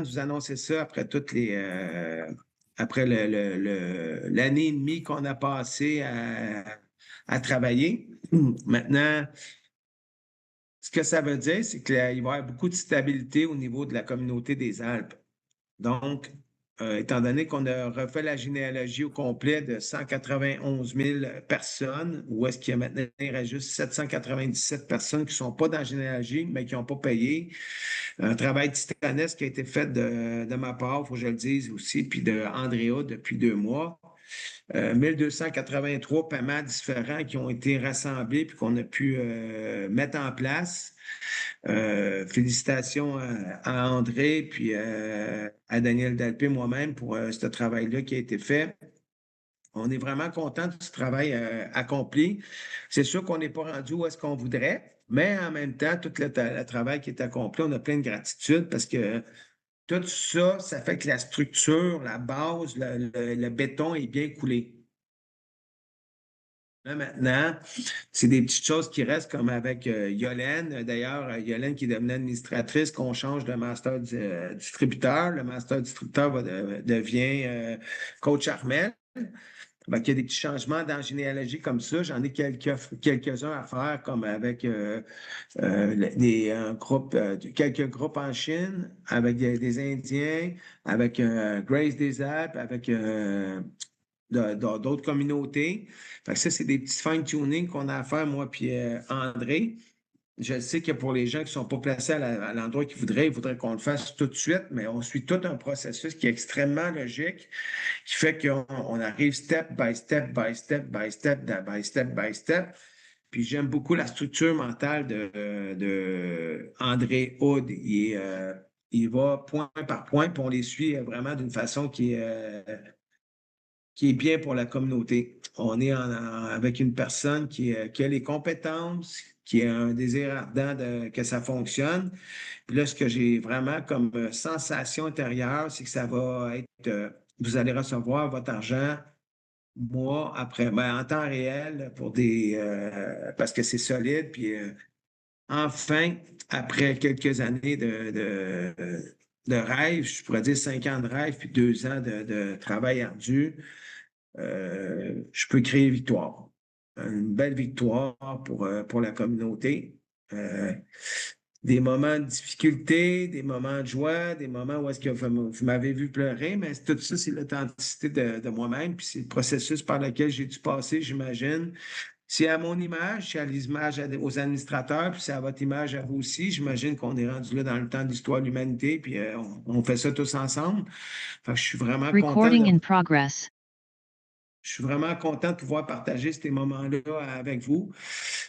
de vous annoncer ça après après l'année et demie qu'on a passé à travailler. Maintenant, ce que ça veut dire, c'est qu'il va y avoir beaucoup de stabilité au niveau de la communauté des Alpes. Donc, étant donné qu'on a refait la généalogie au complet de 191 000 personnes, où est-ce qu'il y a maintenant, il reste juste 797 personnes qui ne sont pas dans la généalogie, mais qui n'ont pas payé. Un travail titanesque qui a été fait de ma part, il faut que je le dise aussi, puis de Andrea depuis 2 mois. 1283 paiements différents qui ont été rassemblés puis qu'on a pu mettre en place. Félicitations à André puis à Daniel Dalpé, moi-même, pour ce travail-là qui a été fait. On est vraiment content de ce travail accompli. C'est sûr qu'on n'est pas rendu où est-ce qu'on voudrait, mais en même temps, tout le travail qui est accompli, on a plein de gratitude parce que tout ça, ça fait que la structure, la base, le béton est bien coulé. Là, maintenant, c'est des petites choses qui restent comme avec Yolène. D'ailleurs, Yolène qui est devenue administratrice, qu'on change de master distributeur. Le master distributeur devient coach Armel. Ben, il y a des petits changements dans la généalogie comme ça. J'en ai quelques-uns à faire, comme avec quelques groupes en Chine, avec des Indiens, avec Grace des Alpes, avec d'autres communautés. Fait que ça, c'est des petits fine-tuning qu'on a à faire, moi puis André. Je sais que pour les gens qui ne sont pas placés à l'endroit qu'ils voudraient, ils voudraient qu'on le fasse tout de suite, mais on suit tout un processus qui est extrêmement logique, qui fait qu'on arrive step by step by step by step by step by step. Puis j'aime beaucoup la structure mentale de André Hood. Il va point par point, puis on les suit vraiment d'une façon qui est bien pour la communauté. On est avec une personne qui a les compétences, qui a un désir ardent que ça fonctionne. Puis là, ce que j'ai vraiment comme sensation intérieure, c'est que ça va être, vous allez recevoir votre argent mois après, ben, en temps réel parce que c'est solide. Puis enfin, après quelques années de rêve, je pourrais dire 5 ans de rêve, puis 2 ans de travail ardu, je peux créer victoire. Une belle victoire pour la communauté. Euh, des moments de difficulté, des moments de joie, des moments où est-ce que vous m'avez vu pleurer, mais tout ça, c'est l'authenticité de moi-même, puis c'est le processus par lequel j'ai dû passer, j'imagine. C'est à mon image, c'est à l'image aux administrateurs, puis c'est à votre image à vous aussi. J'imagine qu'on est rendu là dans le temps de l'histoire de l'humanité, puis on fait ça tous ensemble. Fait que je suis vraiment content. Recording in progress. Je suis vraiment content de pouvoir partager ces moments-là avec vous.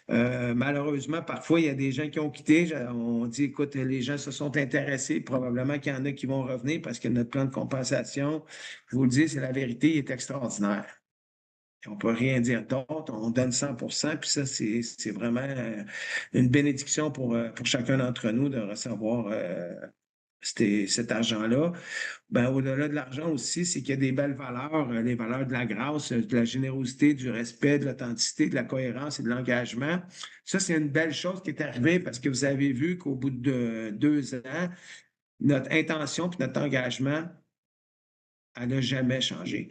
Malheureusement, parfois, il y a des gens qui ont quitté. On dit, écoute, les gens se sont intéressés. Probablement qu'il y en a qui vont revenir parce que notre plan de compensation, je vous le dis, c'est la vérité, il est extraordinaire. On ne peut rien dire d'autre. On donne 100 puis ça, c'est vraiment une bénédiction pour chacun d'entre nous de recevoir cet argent-là. Ben, au-delà de l'argent aussi, c'est qu'il y a des belles valeurs, les valeurs de la grâce, de la générosité, du respect, de l'authenticité, de la cohérence et de l'engagement. Ça, c'est une belle chose qui est arrivée parce que vous avez vu qu'au bout de 2 ans, notre intention et notre engagement, elle n'a jamais changé.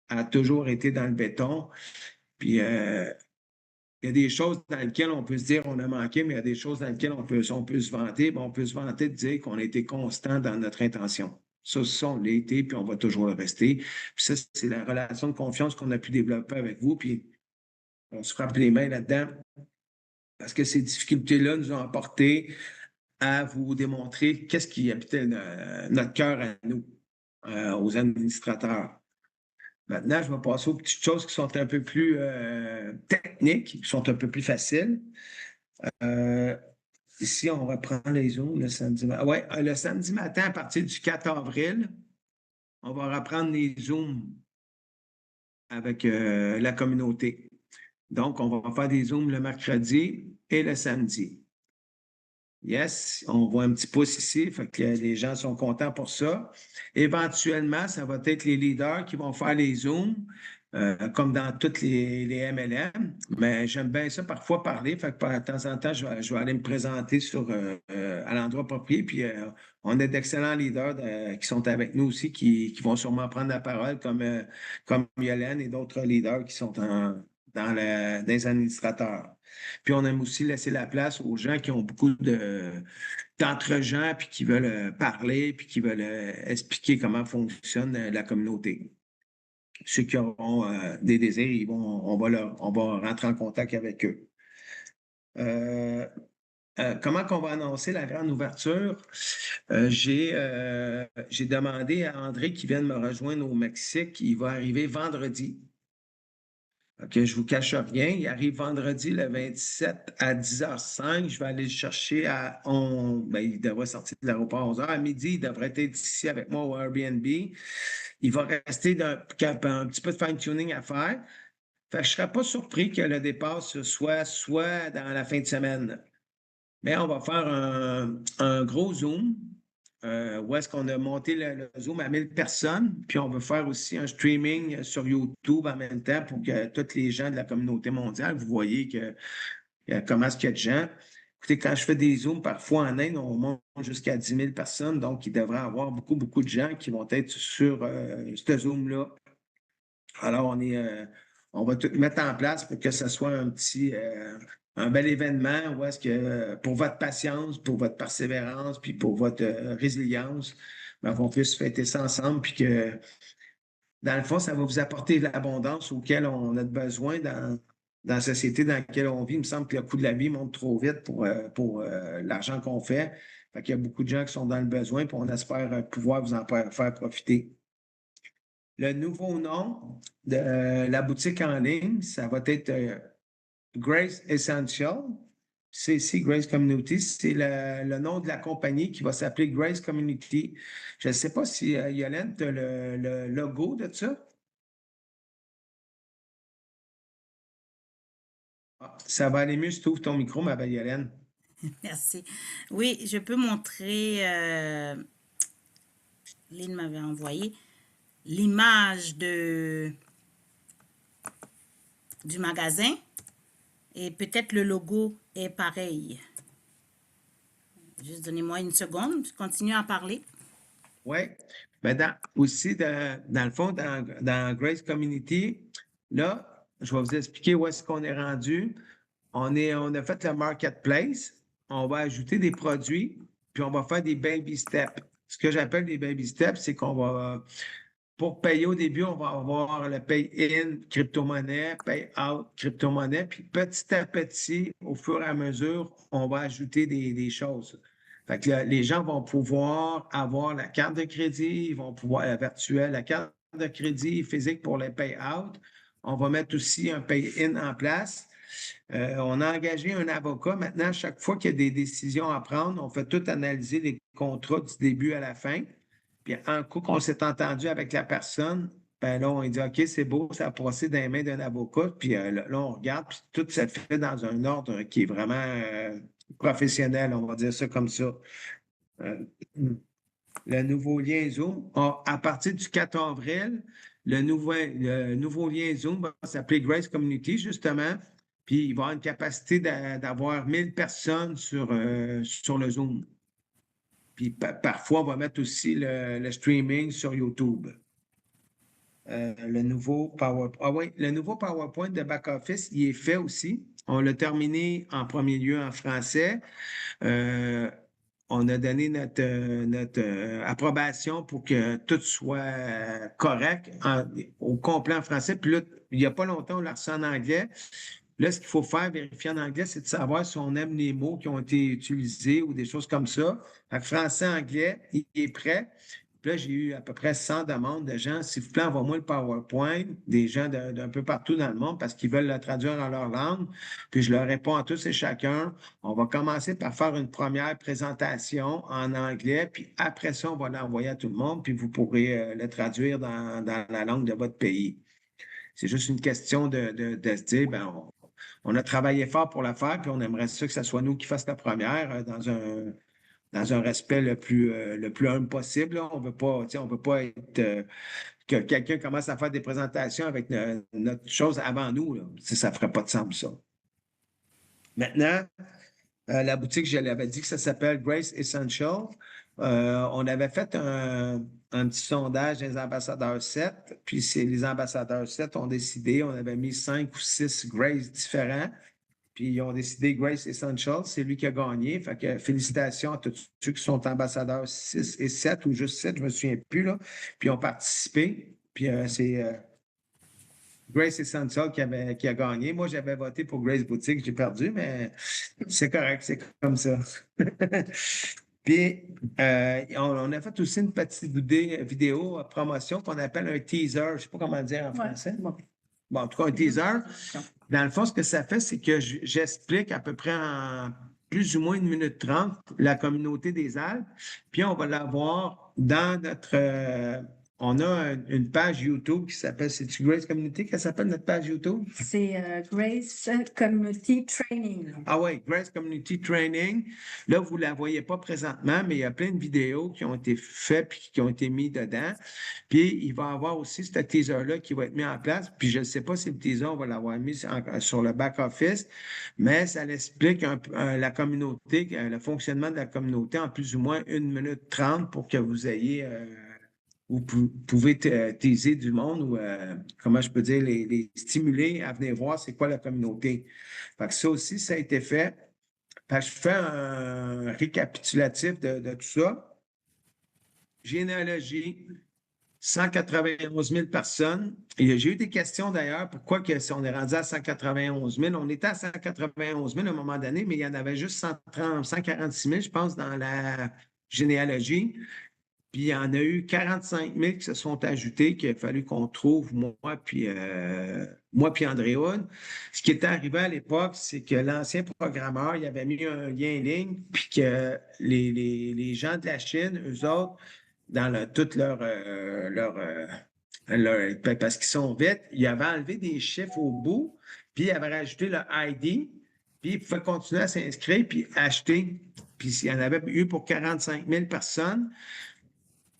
Elle a toujours été dans le béton. Puis, il y a des choses dans lesquelles on peut se dire qu'on a manqué, mais il y a des choses dans lesquelles on peut se vanter. On peut se vanter de dire qu'on a été constant dans notre intention. Ça, on l'a été, puis on va toujours le rester. Puis ça, c'est la relation de confiance qu'on a pu développer avec vous, puis on se frappe les mains là-dedans parce que ces difficultés-là nous ont apporté à vous démontrer qu'est-ce qui habitait notre cœur à nous, aux administrateurs. Maintenant, je vais passer aux petites choses qui sont un peu plus techniques, qui sont un peu plus faciles. Euh, Ici, on reprend les Zooms le samedi matin. Oui, le samedi matin, à partir du 4 avril, on va reprendre les Zooms avec la communauté. Donc, on va faire des Zooms le mercredi et le samedi. Yes, on voit un petit pouce ici, fait que les gens sont contents pour ça. Éventuellement, ça va être les leaders qui vont faire les Zooms. comme dans toutes les MLM. Mais j'aime bien ça parfois parler. Fait que de temps en temps, je vais aller me présenter à l'endroit approprié. Puis on a d'excellents leaders qui sont avec nous aussi, qui vont sûrement prendre la parole, comme Yolène et d'autres leaders qui sont dans les administrateurs. Puis on aime aussi laisser la place aux gens qui ont beaucoup d'entre-gens, puis qui veulent parler, puis qui veulent expliquer comment fonctionne la communauté. Ceux qui auront des désirs, on va rentrer en contact avec eux. Euh, comment qu'on va annoncer la grande ouverture? J'ai demandé à André qui vienne me rejoindre au Mexique. Il va arriver vendredi. OK, je vous cache rien. Il arrive vendredi le 27 à 10h05. Je vais aller le chercher il devrait sortir de l'aéroport à 11h. À midi, il devrait être ici avec moi au Airbnb. Il va rester un petit peu de fine-tuning à faire. Fait que je ne serais pas surpris que le départ soit dans la fin de semaine. Mais on va faire un gros Zoom où est-ce qu'on a monté le Zoom à 1000 personnes, puis on va faire aussi un streaming sur YouTube en même temps pour que tous les gens de la communauté mondiale, vous voyez comment est-ce qu'il y a de gens. Écoutez, quand je fais des Zooms, parfois en Inde, on monte jusqu'à 10 000 personnes, donc il devrait y avoir beaucoup, beaucoup de gens qui vont être sur ce Zoom-là. Alors, on va tout mettre en place pour que ce soit un bel événement où est-ce que pour votre patience, pour votre persévérance, puis pour votre résilience, ben, qu'on puisse fêter ça ensemble, puis que dans le fond, ça va vous apporter l'abondance auquel on a besoin dans la société dans laquelle on vit. Il me semble que le coût de la vie monte trop vite pour l'argent qu'on fait. Fait qu'il y a beaucoup de gens qui sont dans le besoin, puis on espère pouvoir vous en faire profiter. Le nouveau nom de la boutique en ligne, ça va être Grace Essential. C'est ici Grace Community. C'est le nom de la compagnie qui va s'appeler Grace Community. Je ne sais pas si Yolène, tu as le logo de ça. Ah, ça va aller mieux si tu ouvres ton micro, ma belle Yolène. Merci. Oui, je peux montrer, Lynn m'avait envoyé l'image du magasin et peut-être le logo est pareil. Juste donnez-moi une seconde, je continue à parler. Oui. Mais aussi, dans le fond, dans Grace Community, là, je vais vous expliquer où est-ce qu'on est rendu. On a fait le marketplace, on va ajouter des produits, puis on va faire des baby steps. Ce que j'appelle des baby steps, c'est pour payer au début, on va avoir le pay-in crypto-monnaie, pay-out crypto-monnaie, puis petit à petit, au fur et à mesure, on va ajouter des choses. Fait que les gens vont pouvoir avoir la carte de crédit, ils vont pouvoir, la virtuelle, la carte de crédit physique pour les pay-out. On va mettre aussi un pay-in en place. On a engagé un avocat. Maintenant, chaque fois qu'il y a des décisions à prendre, on fait tout analyser les contrats du début à la fin. Puis un coup qu'on s'est entendu avec la personne, ben là, on dit OK, c'est beau, ça a passé dans les mains d'un avocat. Puis là, on regarde, puis tout se fait dans un ordre qui est vraiment professionnel, on va dire ça comme ça. Euh, le nouveau lien Zoom, à partir du 4 avril, le nouveau lien Zoom va s'appeler Grace Community, justement. Puis il va avoir une capacité d'avoir 1000 personnes sur le Zoom. Puis parfois, on va mettre aussi le streaming sur YouTube. Le nouveau le nouveau PowerPoint de back-office, il est fait aussi. On l'a terminé en premier lieu en français. Euh, on a donné notre approbation pour que tout soit correct au complet en français. Puis là, il n'y a pas longtemps, on l'a reçu en anglais. Là, ce qu'il faut faire, vérifier en anglais, c'est de savoir si on aime les mots qui ont été utilisés ou des choses comme ça. Fait que français, anglais, il est prêt. Puis là, j'ai eu à peu près 100 demandes de gens. S'il vous plaît, envoie-moi le PowerPoint, des gens d'un peu partout dans le monde parce qu'ils veulent le traduire dans leur langue. Puis je leur réponds à tous et chacun. On va commencer par faire une première présentation en anglais, puis après ça, on va l'envoyer à tout le monde, puis vous pourrez le traduire dans la langue de votre pays. C'est juste une question de se dire, ben, on a travaillé fort pour la faire, puis on aimerait ça que ce soit nous qui fassions la première dans un respect le plus humble possible. Là. On veut pas, tu sais, on veut pas être que quelqu'un commence à faire des présentations avec notre chose avant nous. Là. Ça ne ferait pas de sens, ça. Maintenant, la boutique, je l'avais dit que ça s'appelle Grace Essential. On avait fait un petit sondage des ambassadeurs 7, puis les ambassadeurs 7 ont décidé, on avait mis 5 ou 6 Grace différents, puis ils ont décidé Grace Essential, c'est lui qui a gagné. Fait que félicitations à tous ceux qui sont ambassadeurs 6 et 7 ou juste 7, je ne me souviens plus, là, puis ont participé. Puis c'est Grace Essential qui a gagné. Moi, j'avais voté pour Grace Boutique, j'ai perdu, mais c'est correct, c'est comme ça. Puis, on a fait aussi une petite vidéo promotion qu'on appelle un teaser. Je ne sais pas comment dire en français. Bon, en tout cas, un teaser. Dans le fond, ce que ça fait, c'est que j'explique à peu près en plus ou moins 1 minute 30 la communauté des Alpes. Puis, on va l'avoir dans notre. On a une page YouTube qui s'appelle, c'est-tu Grace Community qu'elle s'appelle notre page YouTube? C'est Grace Community Training. Ah oui, Grace Community Training. Là, vous ne la voyez pas présentement, mais il y a plein de vidéos qui ont été faites et qui ont été mises dedans. Puis, il va y avoir aussi ce teaser-là qui va être mis en place. Puis, je ne sais pas si le teaser, on va l'avoir mis sur le back-office, mais ça l'explique la communauté, le fonctionnement de la communauté en plus ou moins 1 minute 30 pour que vous ayez... vous pouvez teaser du monde ou, comment je peux dire, les stimuler à venir voir c'est quoi la communauté. Fait que ça aussi, ça a été fait. Fait que je fais un récapitulatif de tout ça. Généalogie, 191 000 personnes. Et j'ai eu des questions d'ailleurs, pourquoi si on est rendu à 191 000? On était à 191 000 à un moment donné, mais il y en avait juste 146 000, je pense, dans la généalogie. Puis il y en a eu 45 000 qui se sont ajoutés, qu'il a fallu qu'on trouve, moi puis Andréone. Ce qui était arrivé à l'époque, c'est que l'ancien programmeur, il avait mis un lien en ligne, puis que les gens de la Chine, eux autres, dans parce qu'ils sont vite, ils avaient enlevé des chiffres au bout, puis ils avaient rajouté le ID, puis ils pouvaient continuer à s'inscrire, puis acheter. Puis il y en avait eu pour 45 000 personnes.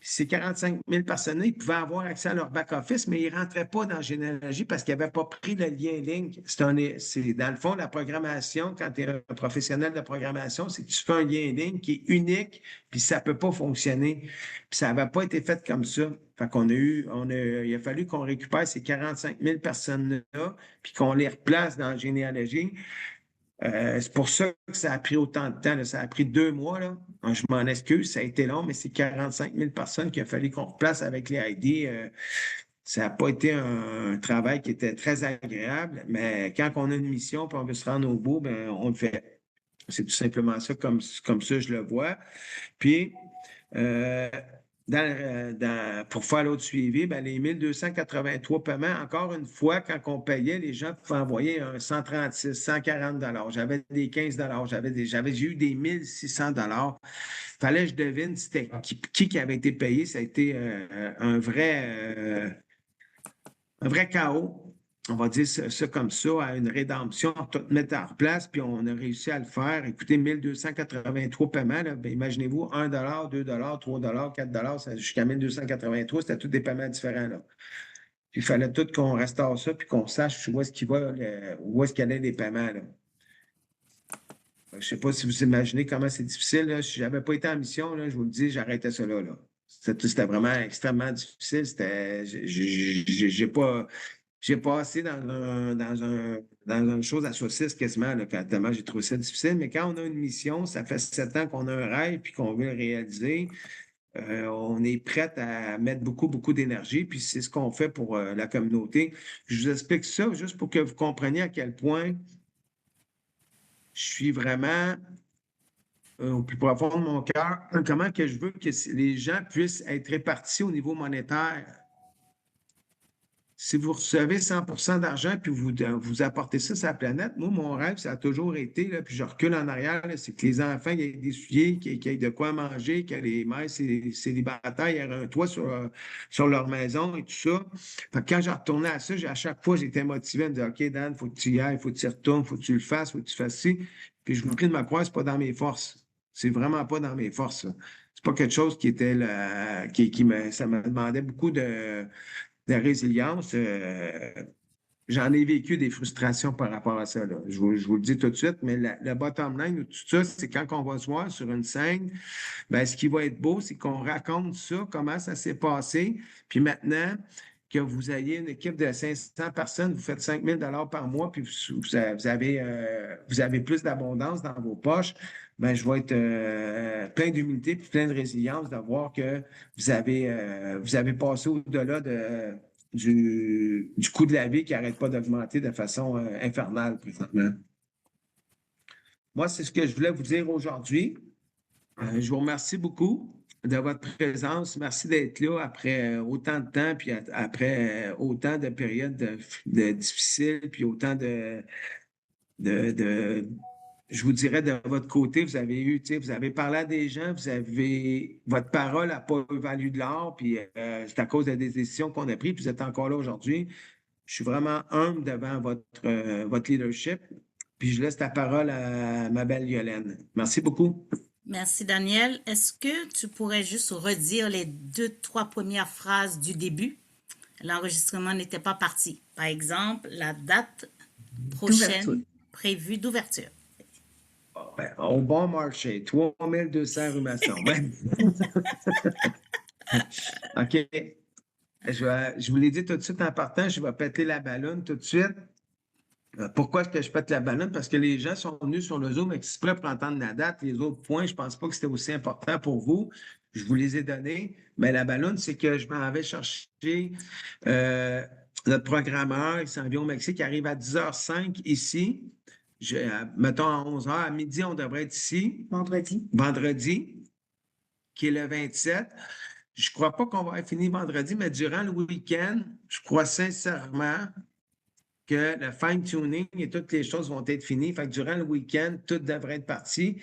Ces 45 000 personnes-là, ils pouvaient avoir accès à leur back-office, mais ils ne rentraient pas dans Généalogie parce qu'ils n'avaient pas pris le lien Link. C'est dans le fond, la programmation, quand tu es un professionnel de programmation, c'est que tu fais un lien Link qui est unique, puis ça ne peut pas fonctionner. Puis ça n'avait pas été fait comme ça. Fait qu'on il a fallu qu'on récupère ces 45 000 personnes-là, puis qu'on les replace dans Généalogie. C'est pour ça que ça a pris autant de temps. Là. Ça a pris 2 mois. Là. Je m'en excuse, ça a été long, mais c'est 45 000 personnes qu'il a fallu qu'on replace avec les ID. Ça n'a pas été un travail qui était très agréable, mais quand on a une mission et on veut se rendre au bout, ben, on le fait. C'est tout simplement ça, comme ça, je le vois. Puis, pour faire l'autre suivi, ben, les 1283 paiements, encore une fois, quand on payait, les gens pouvaient envoyer un 136, 140 $. J'avais des 15 $, j'ai eu des 1600 $. Fallait que je devine c'était qui avait été payé. Ça a été un vrai chaos. On va dire ça comme ça, à une rédemption, tout mettre en place, puis on a réussi à le faire. Écoutez, 1283 paiements, là, ben, imaginez-vous, 1 $, 2 $, 3 $, 4 $, jusqu'à 1283, c'était tous des paiements différents. Là. Puis il fallait tout qu'on restaure ça, puis qu'on sache où est-ce qu'il va, où est-ce qu'il y allait les paiements. Là. Je ne sais pas si vous imaginez comment c'est difficile. Là. Si je n'avais pas été en mission, là, je vous le dis, j'arrêtais ça là. C'était vraiment extrêmement difficile. J'ai pas. J'ai passé dans une chose à saucisse quasiment, là, tellement j'ai trouvé ça difficile. Mais quand on a une mission, ça fait 7 ans qu'on a un rêve puis qu'on veut le réaliser, on est prêt à mettre beaucoup, beaucoup d'énergie. Puis c'est ce qu'on fait pour la communauté. Je vous explique ça juste pour que vous compreniez à quel point je suis vraiment au plus profond de mon cœur, comment que je veux que les gens puissent être répartis au niveau monétaire. Si vous recevez 100 d'argent puis vous apportez ça sur la planète, moi, mon rêve, ça a toujours été, là, puis je recule en arrière, c'est que les enfants aient des souliers, qu'ils aient de quoi manger, que les mères célibataires aient un toit sur leur maison et tout ça. Fait que quand j'ai retourné à ça, à chaque fois, j'étais motivé à me dire, OK, Dan, il faut que tu y ailles, il faut que tu y retournes, il faut que tu le fasses, il faut que tu fasses ci. Puis je vous prie de me croire, ce n'est pas dans mes forces. C'est vraiment pas dans mes forces, ça. C'est pas quelque chose qui était ça me demandait beaucoup de résilience. J'en ai vécu des frustrations par rapport à ça, là. Je vous le dis tout de suite, mais le bottom line de tout ça, c'est quand on va se voir sur une scène, ben, ce qui va être beau, c'est qu'on raconte ça, comment ça s'est passé. Puis maintenant que vous ayez une équipe de 500 personnes, vous faites 5 000 par mois, puis vous avez plus d'abondance dans vos poches, ben, je vais être plein d'humilité et plein de résilience de voir que vous avez passé au-delà du coût de la vie qui n'arrête pas d'augmenter de façon infernale présentement. Moi, c'est ce que je voulais vous dire aujourd'hui. Je vous remercie beaucoup de votre présence. Merci d'être là après autant de temps, puis après autant de périodes difficiles, puis autant je vous dirais, de votre côté, vous avez eu, tu sais, vous avez parlé à des gens, votre parole n'a pas valu de l'or, puis c'est à cause des décisions qu'on a prises, puis vous êtes encore là aujourd'hui. Je suis vraiment humble devant votre leadership, puis je laisse la parole à ma belle Yolène. Merci beaucoup. Merci, Daniel. Est-ce que tu pourrais juste redire les 2, 3 premières phrases du début? L'enregistrement n'était pas parti. Par exemple, la date prochaine prévue d'ouverture. Ben, au bon marché, 3200 rue Masson. OK. Je vous l'ai dit tout de suite en partant, je vais péter la ballonne tout de suite. Pourquoi est-ce que je pète la ballonne? Parce que les gens sont venus sur le Zoom exprès pour entendre la date. Les autres points, je ne pense pas que c'était aussi important pour vous. Je vous les ai donnés. Mais la ballonne, c'est que je m'en vais chercher notre programmeur, il s'en vient au Mexique, il arrive à 10h05 ici. Mettons à 11h, à midi, on devrait être ici. Vendredi, qui est le 27. Je ne crois pas qu'on va avoir fini vendredi, mais durant le week-end, je crois sincèrement que le fine-tuning et toutes les choses vont être finies. Fait que durant le week-end, tout devrait être parti.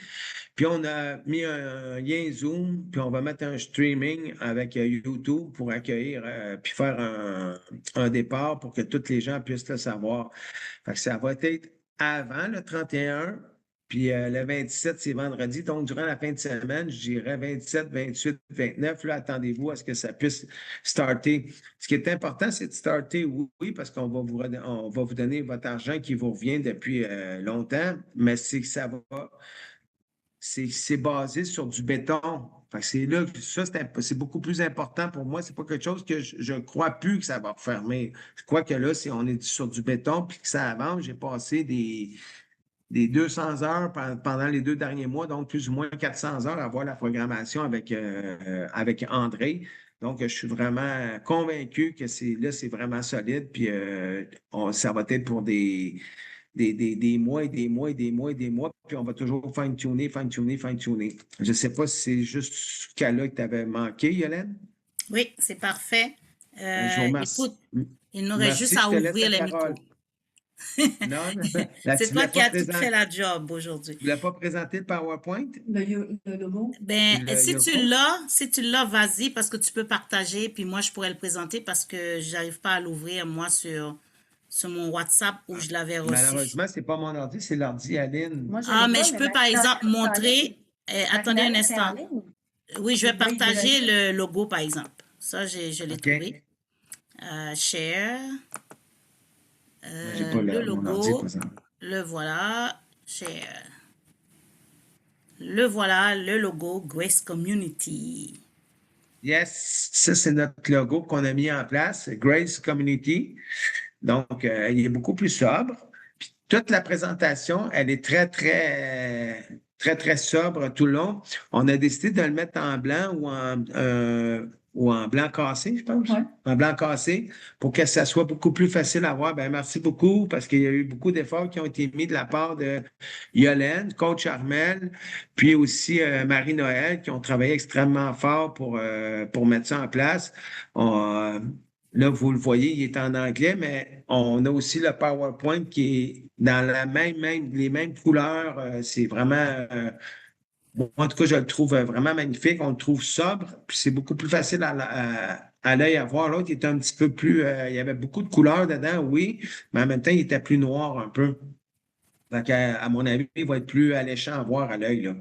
Puis on a mis un lien Zoom, puis on va mettre un streaming avec YouTube pour accueillir, puis faire un départ pour que tous les gens puissent le savoir. Fait que ça va être avant le 31, puis le 27, c'est vendredi. Donc, durant la fin de semaine, je dirais 27, 28, 29. Là, attendez-vous à ce que ça puisse starter. Ce qui est important, c'est de starter, oui, parce qu'on va vous donner votre argent qui vous revient depuis longtemps, mais c'est que ça va. C'est basé sur du béton. Fait que c'est là, ça, c'est beaucoup plus important pour moi. C'est pas quelque chose que je ne crois plus que ça va fermer. Je crois que là, si on est sur du béton puis que ça avance, j'ai passé des 200 heures pendant les 2 derniers mois, donc plus ou moins 400 heures à voir la programmation avec André. Donc, je suis vraiment convaincu que c'est vraiment solide. Puis, ça va être pour des mois et des mois et des mois et des mois, puis on va toujours fine-tuner, fine-tuner, fine-tuner. Je ne sais pas si c'est juste ce cas-là que tu avais manqué, Yolène. Oui, c'est parfait. Je vous remercie. Écoute, il nous reste Merci, juste à je te laisse ouvrir la les parole. micros. Non, C'est toi qui as tout fait la job aujourd'hui. Tu ne voulais pas présenter le PowerPoint? Le logo. Ben, si logo? tu l'as, vas-y, parce que tu peux partager, puis moi, je pourrais le présenter parce que je n'arrive pas à l'ouvrir, moi, sur mon WhatsApp où je l'avais reçu. Malheureusement, ce n'est pas mon ordi, c'est l'ordi Aline. Moi, je Ah, l'ai mais pas, je peux, ma par finale exemple, est en montrer. ligne. Attendez un finale est en instant. ligne. Oui, je vais Oui, partager le logo, par exemple. Ça, je l'ai OK. trouvé. Share. J'ai pas Le mon ordi logo. présent. Le voilà. Share. Le voilà, le logo Grace Community. Yes, ça, c'est notre logo qu'on a mis en place, Grace Community. Donc, il est beaucoup plus sobre. Puis, toute la présentation, elle est très, très, très, très sobre tout le long. On a décidé de le mettre en blanc ou en blanc cassé, je pense. Ouais. En blanc cassé, pour que ça soit beaucoup plus facile à voir. Ben, merci beaucoup, parce qu'il y a eu beaucoup d'efforts qui ont été mis de la part de Yolène, coach Armel, puis aussi Marie-Noël, qui ont travaillé extrêmement fort pour mettre ça en place. Là, vous le voyez, il est en anglais, mais on a aussi le PowerPoint qui est dans les mêmes couleurs. C'est vraiment, bon, en tout cas, je le trouve vraiment magnifique. On le trouve sobre, puis c'est beaucoup plus facile à l'œil à voir. L'autre, il était un petit peu plus, il y avait beaucoup de couleurs dedans, oui, mais en même temps, il était plus noir un peu. Donc, à mon avis, il va être plus alléchant à voir à l'œil, là.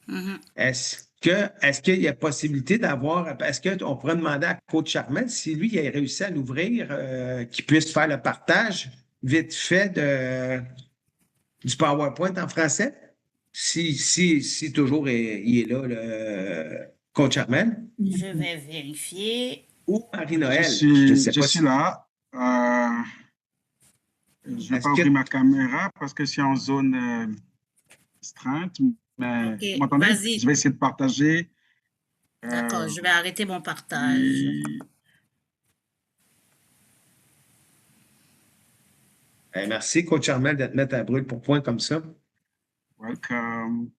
Mhm. Est-ce qu'il y a possibilité d'avoir, est-ce qu'on pourrait demander à Coach Charmel si lui, il a réussi à l'ouvrir, qu'il puisse faire le partage vite fait du PowerPoint en français? Si toujours il est là, le Coach Charmel, Je vais vérifier. ou Je Marie-Noël. Je ne suis, sais je pas suis si. là. Je ne vais Est-ce pas que. ouvrir ma caméra parce que je suis en zone restreinte. Mais OK, vous m'entendez? Je vas-y. vais essayer de partager. D'accord, Euh, je vais arrêter mon partage. puis, Merci, Coach Charmel, de te mettre à brûle pour point comme ça. welcome.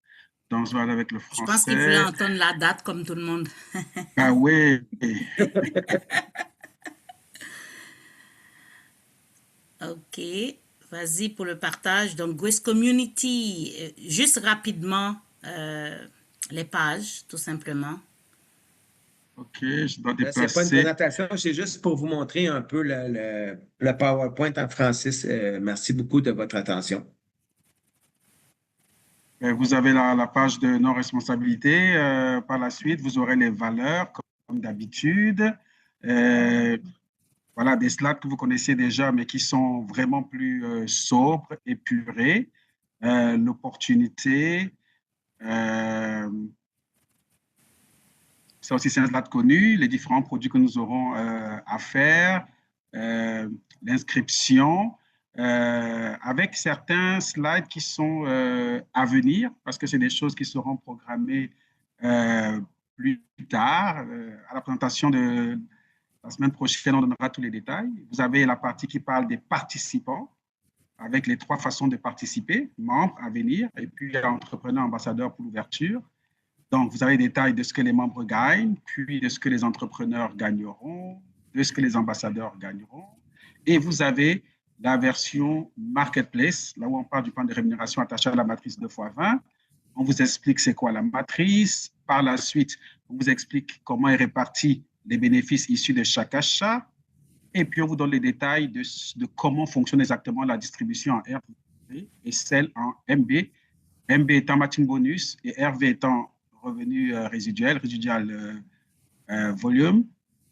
Donc, je vais aller avec le Je pense qu'il voulait français. entendre la date comme tout le monde. Ah oui. OK, vas-y pour le partage. Donc, Grace Community, juste rapidement, les pages, tout simplement. OK, je dois Là, c'est pas une déplacer. présentation, c'est juste pour vous montrer un peu le PowerPoint en français. Merci beaucoup de votre attention. Vous avez la page de non-responsabilité. Par la suite, vous aurez les valeurs, comme d'habitude. Voilà, des slides que vous connaissez déjà, mais qui sont vraiment plus sobres, épurés. L'opportunité. Ça aussi, c'est un slide connu. Les différents produits que nous aurons à faire. L'inscription. Avec certains slides qui sont à venir, parce que c'est des choses qui seront programmées plus tard. À la présentation de la semaine prochaine, on donnera tous les détails. Vous avez la partie qui parle des participants, avec les 3 façons de participer, membres à venir, et puis entrepreneurs, ambassadeurs pour l'ouverture. Donc, vous avez les détails de ce que les membres gagnent, puis de ce que les entrepreneurs gagneront, de ce que les ambassadeurs gagneront. Et vous avez la version Marketplace, là où on parle du plan de rémunération attaché à la matrice 2x20. On vous explique c'est quoi la matrice. Par la suite, on vous explique comment est réparti les bénéfices issus de chaque achat. Et puis, on vous donne les détails de comment fonctionne exactement la distribution en RV et celle en MB. MB étant matching bonus et RV étant revenu résiduel volume.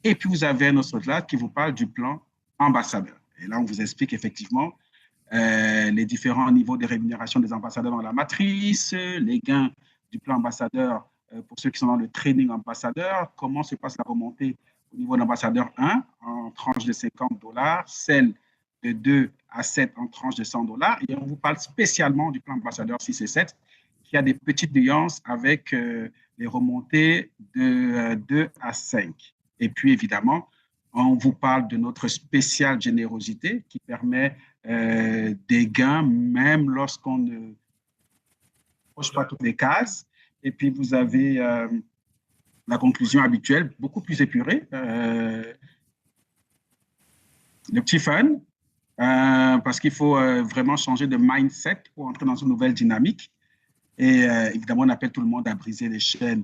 Et puis, vous avez un autre slide qui vous parle du plan ambassadeur. Et là, on vous explique effectivement les différents niveaux de rémunération des ambassadeurs dans la matrice, les gains du plan ambassadeur pour ceux qui sont dans le training ambassadeur, comment se passe la remontée au niveau de l'ambassadeur 1 en tranche de $50, celle de 2 à 7 en tranche de $100. Et on vous parle spécialement du plan ambassadeur 6 et 7, qui a des petites nuances avec les remontées de 2 à 5. Et puis, évidemment, on vous parle de notre spéciale générosité qui permet des gains même lorsqu'on ne coche pas toutes les cases. Et puis, vous avez la conclusion habituelle, beaucoup plus épurée. Le petit fun, parce qu'il faut vraiment changer de mindset pour entrer dans une nouvelle dynamique. Et évidemment, on appelle tout le monde à briser les chaînes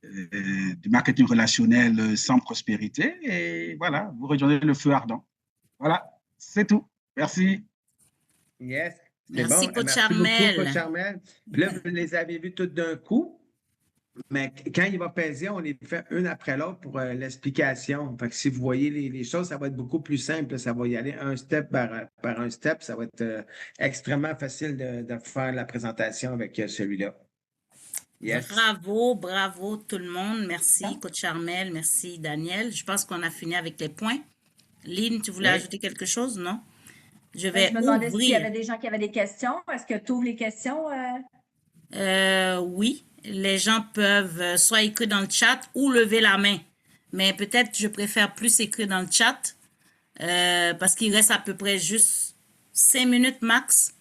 du marketing relationnel sans prospérité. Et voilà, vous rejoignez le feu ardent. Voilà, c'est tout. Merci. Yes, c'est Merci, bon. Coach Merci beaucoup, Coach Armel. Charmel. Puis là, vous les avez vus toutes d'un coup, mais quand il va peser, on les fait une après l'autre pour l'explication. Fait que si vous voyez les choses, ça va être beaucoup plus simple. Ça va y aller un step par un step. Ça va être extrêmement facile de faire la présentation avec celui-là. Yes. Bravo, bravo tout le monde. Merci, Coach Armel. Merci, Daniel. Je pense qu'on a fini avec les points. Lynn, tu voulais Oui. ajouter quelque chose, non? Je Je vais me demandais s'il y avait ouvrir. des gens qui avaient des questions. Est-ce que tu ouvres les questions? Oui, les gens peuvent soit écrire dans le chat ou lever la main. Mais peut-être je préfère plus écrire dans le chat parce qu'il reste à peu près juste 5 minutes max.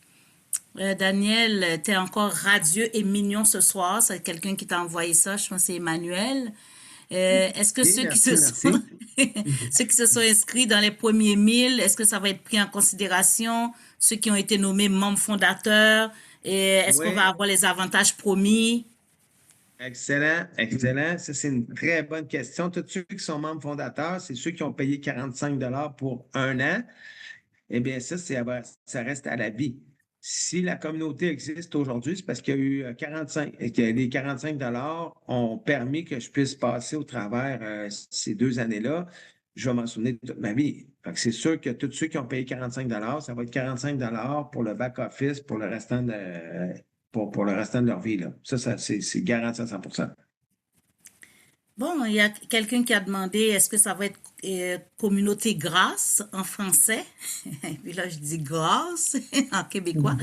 Daniel, tu es encore radieux et mignon ce soir. C'est quelqu'un qui t'a envoyé ça. Je pense que c'est Emmanuel. Est-ce que Oui, ceux qui merci, se sont, merci. ceux qui se sont inscrits dans les premiers 1000, est-ce que ça va être pris en considération? Ceux qui ont été nommés membres fondateurs, et est-ce qu'on Oui, va avoir les avantages promis? excellent, excellent. Ça, c'est une très bonne question. Tous ceux qui sont membres fondateurs, c'est ceux qui ont payé 45 $ pour un an. Eh bien, ça reste à la vie. si la communauté existe aujourd'hui, c'est parce qu'il y a eu 45, et que les 45 ont permis que je puisse passer au travers ces 2 années-là. Je vais m'en souvenir toute ma vie. Fait que c'est sûr que tous ceux qui ont payé 45 ça va être 45 pour le back-office pour le restant pour le restant de leur vie. Là. Ça c'est garanti à 100%. Bon, il y a quelqu'un qui a demandé est-ce que ça va être communauté grasse en français? Et puis là, je dis grâce en québécois.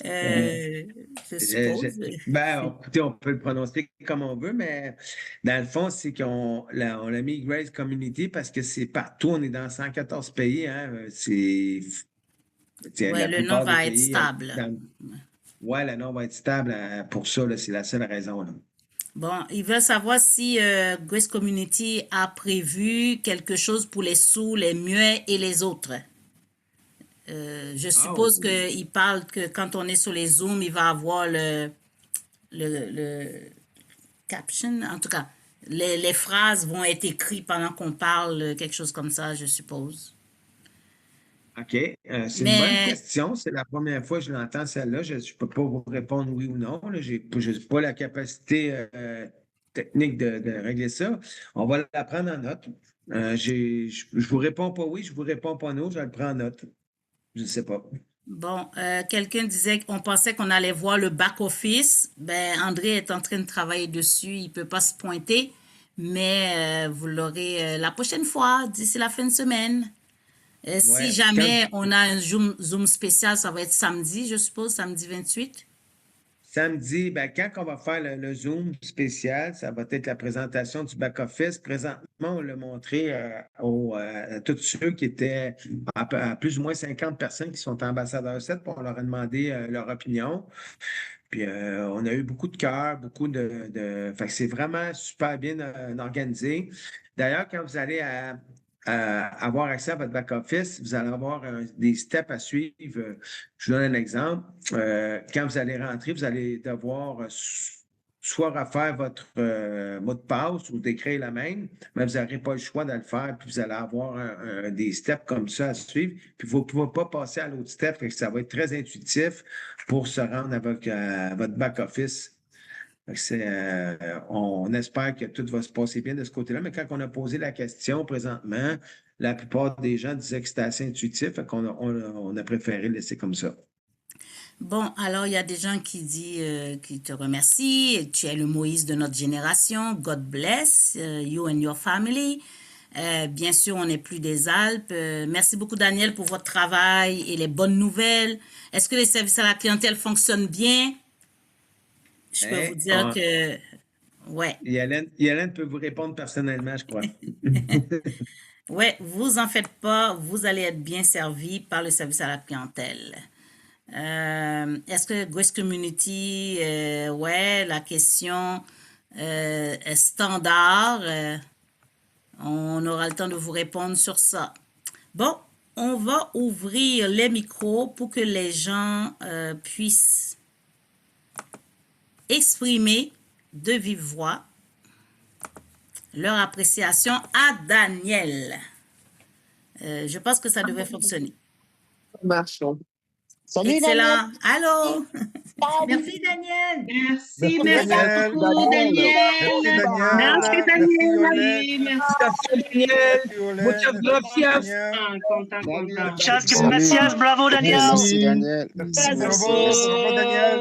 Je suppose. Écoutez, on peut le prononcer comme on veut, mais dans le fond, c'est on l'a mis Grace Community parce que c'est partout. On est dans 114 pays. Hein, Ouais, le nom va être stable. Oui, le nom va être stable pour ça. C'est la seule raison. Là. Bon, ils veulent savoir si Grace Community a prévu quelque chose pour les sourds, les muets et les autres. Je suppose qu'il parle que quand on est sur les Zooms, il va avoir le caption. En tout cas, les phrases vont être écrites pendant qu'on parle, quelque chose comme ça, je suppose. OK. C'est une bonne question. C'est la première fois que je l'entends, celle-là. Je ne peux pas vous répondre oui ou non. Je n'ai pas la capacité technique de régler ça. On va la prendre en note. Je ne vous réponds pas oui, je ne vous réponds pas non, je le prends en note. Je ne sais pas. Bon, quelqu'un disait qu'on pensait qu'on allait voir le back-office. Ben, André est en train de travailler dessus. Il ne peut pas se pointer, mais vous l'aurez la prochaine fois, d'ici la fin de semaine. Si jamais on a un Zoom spécial, ça va être samedi, je suppose, samedi 28. Samedi, quand on va faire le Zoom spécial, ça va être la présentation du back-office. Présentement, on l'a montré à tous ceux qui étaient à plus ou moins 50 personnes qui sont ambassadeurs 7, pour on leur a demandé leur opinion. Puis on a eu beaucoup de cœur, beaucoup Fait que c'est vraiment super bien organisé. D'ailleurs, quand vous allez avoir accès à votre back-office, vous allez avoir des steps à suivre. Je vous donne un exemple. Quand vous allez rentrer, vous allez devoir soit refaire votre mot de passe ou d'écrire la même, mais vous n'aurez pas le choix de le faire, puis vous allez avoir des steps comme ça à suivre. Puis vous ne pouvez pas passer à l'autre step, fait que ça va être très intuitif pour se rendre à votre back-office. On espère que tout va se passer bien de ce côté-là, mais quand on a posé la question présentement, la plupart des gens disaient que c'était assez intuitif, fait qu'on on a préféré laisser comme ça. Bon, alors il y a des gens qui te remercient. Tu es le Moïse de notre génération. God bless you and your family. Bien sûr, on n'est plus des Alpes. Merci beaucoup, Daniel, pour votre travail et les bonnes nouvelles. Est-ce que les services à la clientèle fonctionnent bien? Je peux vous dire que, ouais. Yolande peut vous répondre personnellement, je crois. Ouais, vous en faites pas, vous allez être bien servi par le service à la clientèle. Est-ce que Grace Community, ouais, la question est standard. On aura le temps de vous répondre sur ça. Bon, on va ouvrir les micros pour que les gens puissent exprimer de vive voix leur appréciation à Daniel. Je pense que ça devait fonctionner. Marchons. Salut, excellent. Allô. Merci, Daniel. Merci beaucoup, Daniel. Merci, Daniel. Muchas gracias. Content. Muchas gracias. Bravo, Daniel. Merci, Daniel. Bravo, Daniel.